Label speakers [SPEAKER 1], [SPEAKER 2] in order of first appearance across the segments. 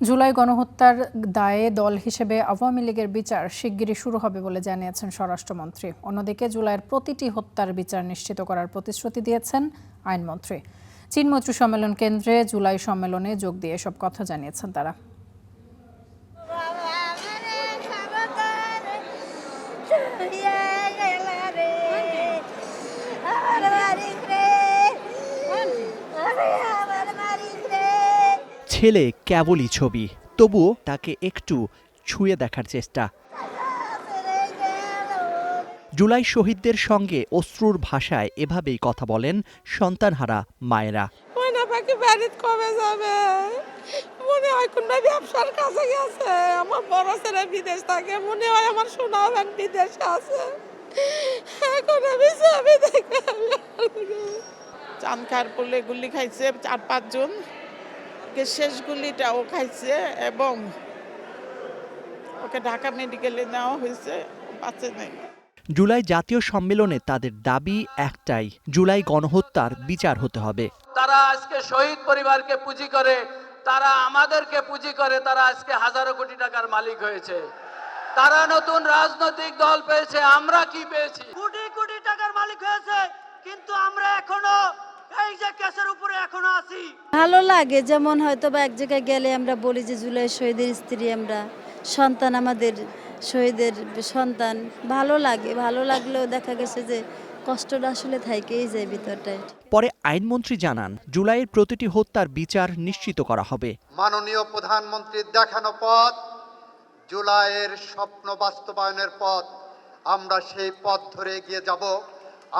[SPEAKER 1] জুলাই গণহত্যার দায়ে দল হিসেবে আওয়ামী লীগের বিচার শিগগিরই শুরু হবে বলে জানিয়েছেন স্বরাষ্ট্রমন্ত্রী। অন্যদিকে জুলাইয়ের প্রতিটি হত্যার বিচার নিশ্চিত করার প্রতিশ্রুতি দিয়েছেন আইনমন্ত্রী। চীন মৈত্রী সম্মেলন কেন্দ্রে জুলাই সম্মেলনে যোগ দিয়ে এসব কথা জানিয়েছেন তারা।
[SPEAKER 2] ছেলে কেবলই ছবি, তবুও তাকে একটু ছুঁয়ে দেখার চেষ্টা। জুলাই শহীদদের সঙ্গে অশ্রুর ভাষায় এভাবেই কথা বলেন সন্তানহারা মায়েরা।
[SPEAKER 3] কবে যাবে মনে হয় কোন ব্যবসার কাছে গেছে, আমার বড় ছেলে বিদেশ থাকে, মনে হয় আমার সোনা ব্যাগ বিদেশে আছে। এখন আমি ছবি দেখে চান খার পড়লে গুলি খাইছে 4-5 জন, শেষ গুলিটাও খাইছে এবং ওকে ঢাকা মেডিকেলে নেওয়া হয়েছে, বাঁচে নাই।
[SPEAKER 2] জুলাই জাতীয় সম্মেলনে তাদের দাবি একটাই, জুলাই গণহত্যার বিচার হতে হবে।
[SPEAKER 4] তারা আজকে শহীদ পরিবারকে পুঁজি করে, তারা আমাদেরকে পুঁজি করে, তারা আজকে হাজারো কোটি টাকার মালিক হয়েছে। তারা নতুন রাজনৈতিক দল পেয়েছে, আমরা কি পেয়েছি? কোটি কোটি টাকার মালিক হয়েছে, কিন্তু আমরা এখনো এই যে কেসের উপরে এখনো আছি।
[SPEAKER 5] ভালো লাগে, যেমন হয়তো বা এক জায়গায় গেলে আমরা বলি যে জুলাই শহীদের স্ত্রী আমরা, সন্তান আমাদের শহীদের সন্তান। ভালো লাগে, ভালো লাগলেও দেখা গেছে যে কষ্টটা আসলে থাকেই যায় ভিতরটায়।
[SPEAKER 2] পরে আইনমন্ত্রী জানান, জুলাইয়ের প্রতিটি হত্যার বিচার নিশ্চিত করা হবে।
[SPEAKER 6] মাননীয় প্রধানমন্ত্রীর দেখানো পথ, জুলাইয়ের স্বপ্ন বাস্তবায়নের পথ, আমরা সেই পথ ধরে এগিয়ে যাব।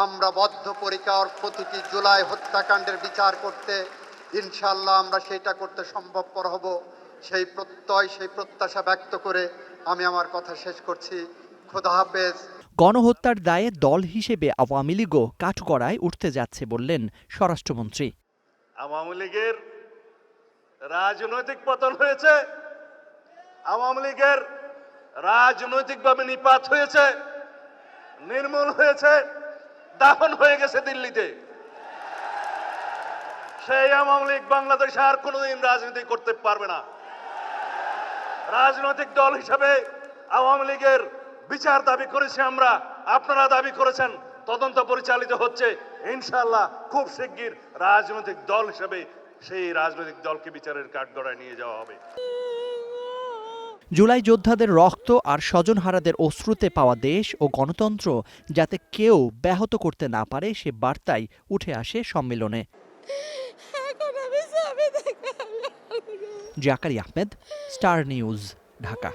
[SPEAKER 6] আমরা বদ্ধপরিকর প্রতিটি জুলাই হত্যাকাণ্ডের বিচার করতে, ইনশাআল্লাহ আমরা সেটা করতে সম্ভবপর হব। সেই প্রত্যয়, সেই প্রত্যাশা ব্যক্ত করে আমি আমার কথা শেষ করছি। খোদা হাফেজ।
[SPEAKER 2] গণহত্যার দায়ে দল হিসেবে আওয়ামী লীগও কাঠগড়ায় উঠতে যাচ্ছে বললেন স্বরাষ্ট্রমন্ত্রী।
[SPEAKER 7] আওয়ামী লীগের রাজনৈতিক পতন হয়েছে, আওয়ামী লীগের রাজনৈতিকভাবে নিপাত হয়েছে, নির্মূল হয়েছে, দাফন হয়ে গেছে দিল্লিতে। সেই আওয়ামী লীগ বাংলাদেশে আর কোনোদিন রাজনীতি করতে পারবে না। রাজনৈতিক দল হিসাবে আওয়ামী লীগের বিচার দাবি করেছি আমরা, আপনারা দাবি করেছেন, তদন্ত পরিচালিত হচ্ছে। ইনশাআল্লাহ খুব শিগগির রাজনৈতিক দল হিসেবে সেই রাজনৈতিক দলকে বিচারের কাঠগড়ায় নিয়ে যাওয়া হবে।
[SPEAKER 2] জুলাই যোদ্ধাদের রক্ত আর স্বজনহারাদের অশ্রুতে পাওয়া দেশ ও গণতন্ত্র যাতে কেউ ব্যাহত করতে না পারে, সে বার্তাই উঠে আসে সম্মেলনে। Zakaria Ahmed, star news, Dhaka.